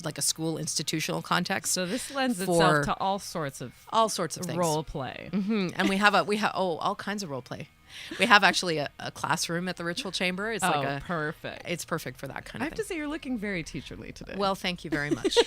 like a school institutional context. So this lends for itself to all sorts of things. role play. And we have all kinds of role play. We have actually a classroom at the Ritual Chamber. It's perfect. It's perfect for that kind I of have thing. to say, you're looking very teacherly today. Well, thank you very much.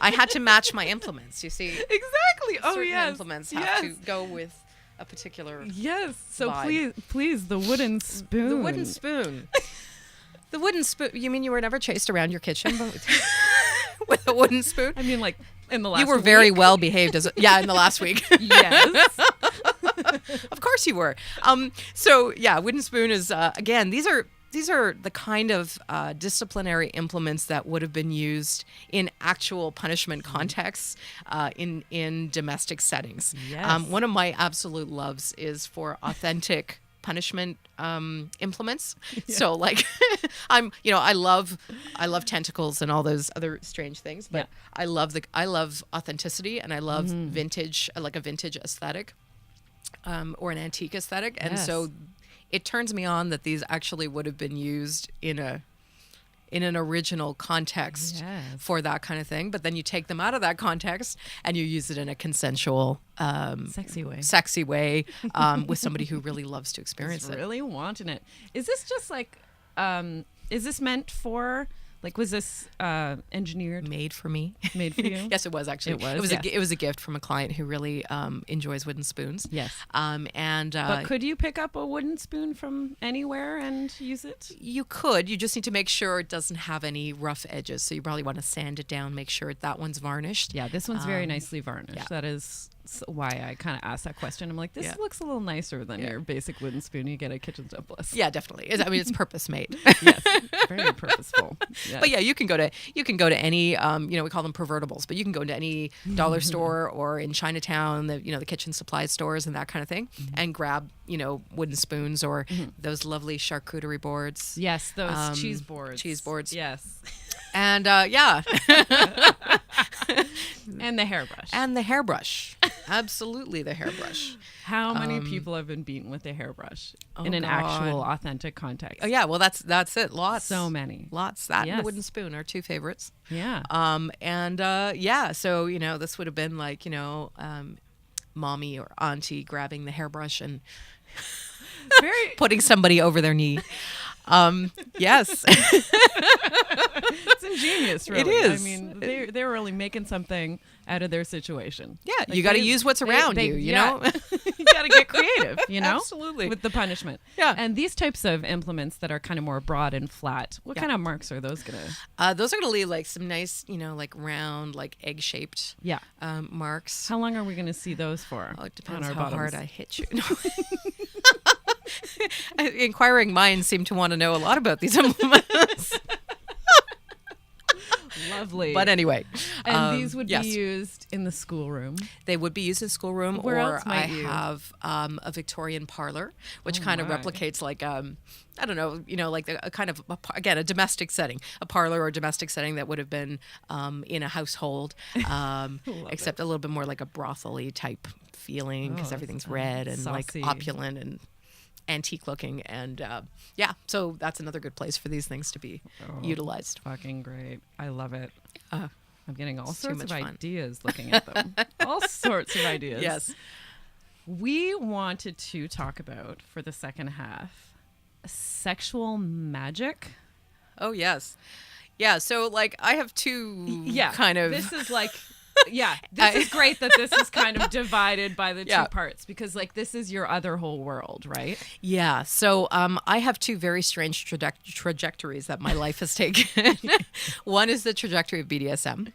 I had to match my implements. You see, exactly. Oh, certain yes. implements have to go with a particular Yes. So vibe. please, the wooden spoon. The wooden spoon. The wooden spoon. You mean you were never chased around your kitchen with a wooden spoon? I mean, like in the last You were week. very well behaved in the last week. Yes. Of course you were. So yeah, wooden spoon is again. These are the kind of disciplinary implements that would have been used in actual punishment contexts in domestic settings. Yes. One of my absolute loves is for authentic punishment implements. Yeah. So like I love tentacles and all those other strange things, but Yeah. I love authenticity, and I love vintage, like a vintage aesthetic. Or an antique aesthetic. And Yes. so it turns me on that these actually would have been used in an original context Yes. for that kind of thing. But then you take them out of that context and you use it in a consensual, Sexy way. with somebody who really loves to experience Just it. really wanting it. Is this just like, is this meant for, like, was this engineered, Made for me. made for you? Yes, it was actually. It was, It was a gift from a client who really enjoys wooden spoons. Yes. And But could you pick up a wooden spoon from anywhere and use it? you could. You just need to make sure it doesn't have any rough edges. So you probably want to sand it down, make sure that one's varnished. Yeah, this one's very nicely varnished. yeah. That is why I kind of asked that question. I'm like, this Yeah. looks a little nicer than Yeah. your basic wooden spoon you get at Kitchen Simplest. Yeah, definitely. It's purpose made. Yes, very purposeful. Yes. But yeah, you can go to any we call them pervertibles, but you can go into any dollar store or in Chinatown, the kitchen supply stores and that kind of thing, and grab wooden spoons or those lovely charcuterie boards. Yes, those cheese boards. Cheese boards. Yes. And yeah. And the hairbrush. And the hairbrush. Absolutely the hairbrush. How many people have been beaten with a hairbrush in an God. actual authentic context? Oh yeah, well that's it. Lots. So many. Lots. That and Yes. the wooden spoon are two favorites. Yeah. So this would have been like, mommy or auntie grabbing the hairbrush and Very putting somebody over their knee. Yes. It's ingenious, really. It is. I mean, they're really making something out of their situation. Yeah, Like, you got to they- use what's around you, you know? You got to get creative, Absolutely. with the punishment. Yeah. And these types of implements that are kind of more broad and flat, what kind of marks are those going to? Those are going to leave like some nice, like round, like egg-shaped Yeah. marks. How long are we going to see those for? Oh, it depends on our how bottoms? hard I hit you. Inquiring minds seem to want to know a lot about these implements. Lovely. But anyway. And these would yes. be used in the schoolroom. They would be used in schoolroom, Where or else might I you? have a Victorian parlor, which Oh, kind of my. replicates like I don't know, like a kind of again a domestic setting, a parlor or domestic setting that would have been in a household, except a little bit more like a brothel-y type feeling because Oh, everything's red and saucy. like opulent and antique looking, and so that's another good place for these things to be utilized. Fucking great. I love it. I'm getting all it's too sorts of much fun. ideas looking at them. All sorts of ideas. Yes. We wanted to talk about, for the second half, sexual magic. Oh yes. Yeah, so like I have two kind of This is like, this is great that this is kind of divided by the two parts, because like this is your other whole world, right? Yeah. So I have two very strange trajectories that my life has taken. One is the trajectory of BDSM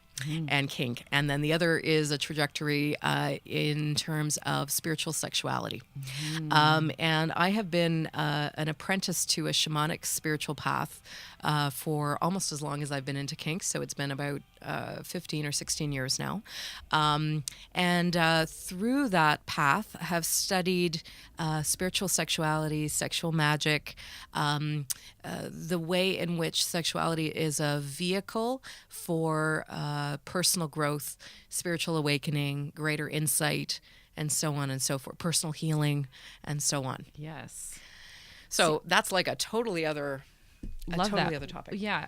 and kink, and then the other is a trajectory in terms of spiritual sexuality. And I have been an apprentice to a shamanic spiritual path for almost as long as I've been into kink. So it's been about 15 or 16 years now. And through that path, have studied spiritual sexuality, sexual magic, the way in which sexuality is a vehicle for personal growth, spiritual awakening, greater insight, and so on and so forth, personal healing, and so on. Yes. So that's like a totally other Love that. other topic. Yeah.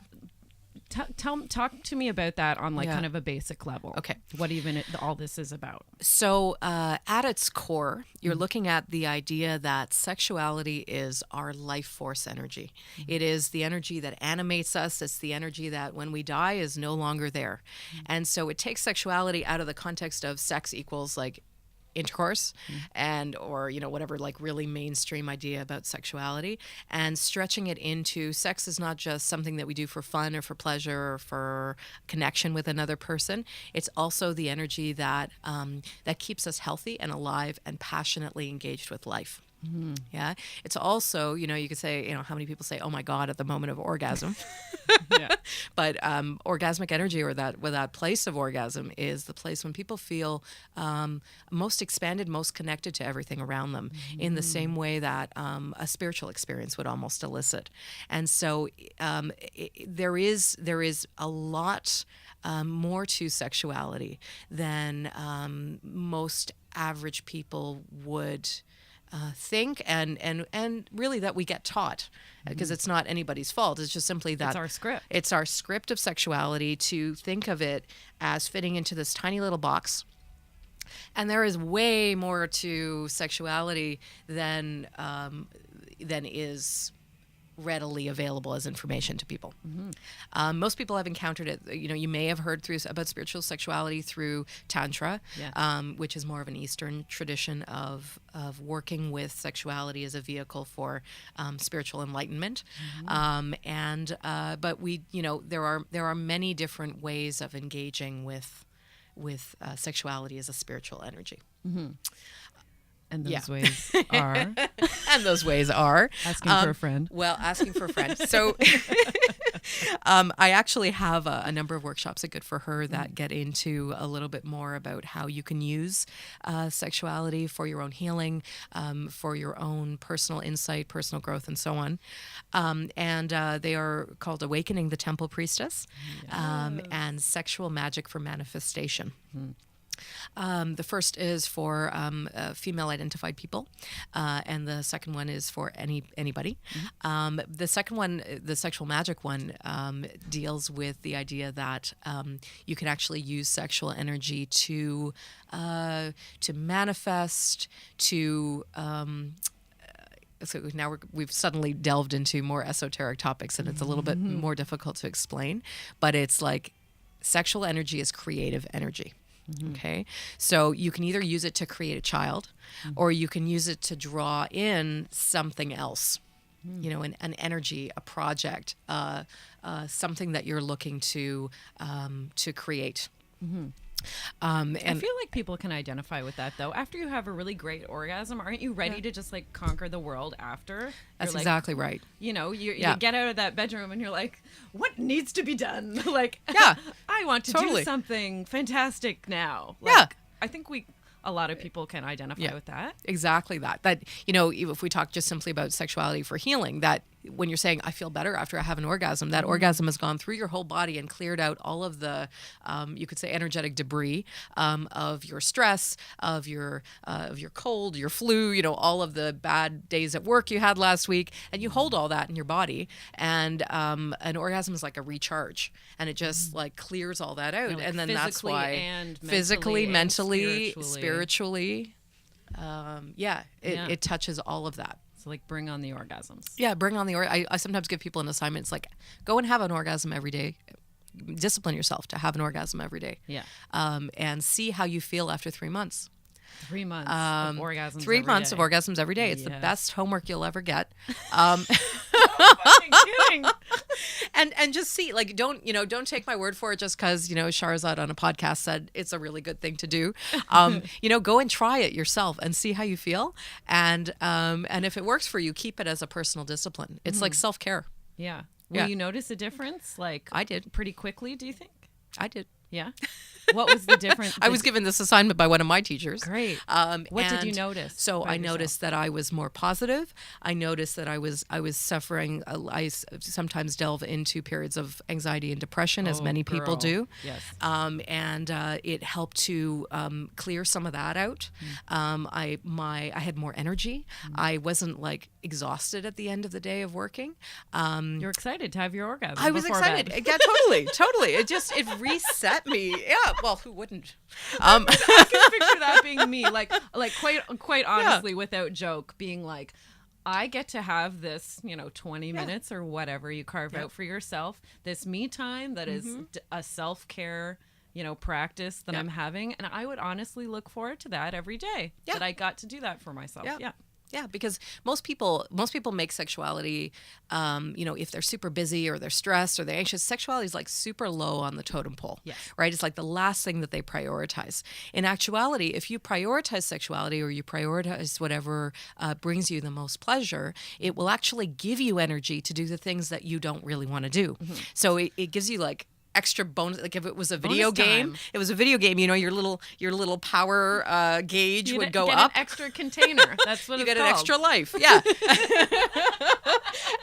talk to me about that on like kind of a basic level. Okay. What even all this is about. So at its core, you're looking at the idea that sexuality is our life force energy. It is the energy that animates us. It's the energy that when we die is no longer there. And so it takes sexuality out of the context of sex equals like intercourse and or whatever like really mainstream idea about sexuality, and stretching it into sex is not just something that we do for fun or for pleasure or for connection with another person. It's also the energy that that keeps us healthy and alive and passionately engaged with life. Yeah. It's also, you could say, how many people say, oh my God, at the moment of orgasm. Yeah. But orgasmic energy, or that place of orgasm, is the place when people feel most expanded, most connected to everything around them, in the same way that a spiritual experience would almost elicit. And so there is a lot more to sexuality than most average people would think, and really that we get taught, because it's not anybody's fault. It's just simply that it's our script. It's our script of sexuality to think of it as fitting into this tiny little box. And there is way more to sexuality than is readily available as information to people. Most people have encountered it. You may have heard about spiritual sexuality through Tantra, which is more of an Eastern tradition of working with sexuality as a vehicle for spiritual enlightenment. But there are many different ways of engaging with sexuality as a spiritual energy. And those ways are? And those ways are asking for a friend. Well, asking for a friend. So I actually have a number of workshops at Good for Her that get into a little bit more about how you can use sexuality for your own healing, for your own personal insight, personal growth, and so on. And they are called Awakening the Temple Priestess, and Sexual Magic for Manifestation. The first is for female-identified people, and the second one is for anybody. The second one, the sexual magic one, deals with the idea that you can actually use sexual energy to manifest, to so now we've suddenly delved into more esoteric topics, and it's a little bit more difficult to explain. But it's like sexual energy is creative energy. Okay, so you can either use it to create a child, or you can use it to draw in something else, an energy, a project, something that you're looking to create. And I feel like people can identify with that, though. After you have a really great orgasm, aren't you ready to just like conquer the world after? That's exactly right. You get out of that bedroom and you're like, what needs to be done? Like, yeah, I want to do something fantastic now. I think a lot of people can identify with that. Exactly that. That, if we talk just simply about sexuality for healing, that when you're saying, I feel better after I have an orgasm, that orgasm has gone through your whole body and cleared out all of the, you could say, energetic debris of your stress, of your cold, your flu, all of the bad days at work you had last week. And you hold all that in your body. And an orgasm is like a recharge. And it just like clears all that out. And then that's why physically, mentally, spiritually, it touches all of that. So like bring on the orgasms. Yeah, bring on the I sometimes give people an assignment. It's like, go and have an orgasm every day. Discipline yourself to have an orgasm every day. Yeah. And see how you feel after 3 months. 3 months of orgasms. 3 months of orgasms every day. It's the best homework you'll ever get. Fucking kidding. And just see, like, don't take my word for it just because, Shahrazad on a podcast said it's a really good thing to do. Go and try it yourself and see how you feel. And if it works for you, keep it as a personal discipline. It's like self-care. Yeah. Will you notice a difference? Like, I did. Pretty quickly, do you think? I did. Yeah. What was the difference? I was given this assignment by one of my teachers. Great. What did you notice? So I noticed that I was more positive. I noticed that I was suffering. I sometimes delve into periods of anxiety and depression, as many people do. Yes. And it helped to clear some of that out. I had more energy. I wasn't like exhausted at the end of the day of working. You're excited to have your orgasm. I was excited. Bed. Yeah, totally. It reset me. Yeah. Well, who wouldn't? I can picture that being me, like quite honestly, without joke, being like, I get to have this, 20 minutes or whatever you carve out for yourself, this me time that is a self-care, practice that I'm having. And I would honestly look forward to that every day, that I got to do that for myself. Yeah, because most people make sexuality, if they're super busy or they're stressed or they're anxious, sexuality is like super low on the totem pole, right? It's like the last thing that they prioritize. In actuality, if you prioritize sexuality or you prioritize whatever brings you the most pleasure, it will actually give you energy to do the things that you don't really want to do. So it gives you like extra bonus. Like if it was a video game, your little power gauge would go up. An extra container. That's what you it's get called. An extra life. Yeah.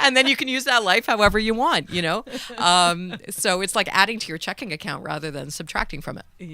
And then you can use that life however you want, So it's like adding to your checking account rather than subtracting from it. Yeah.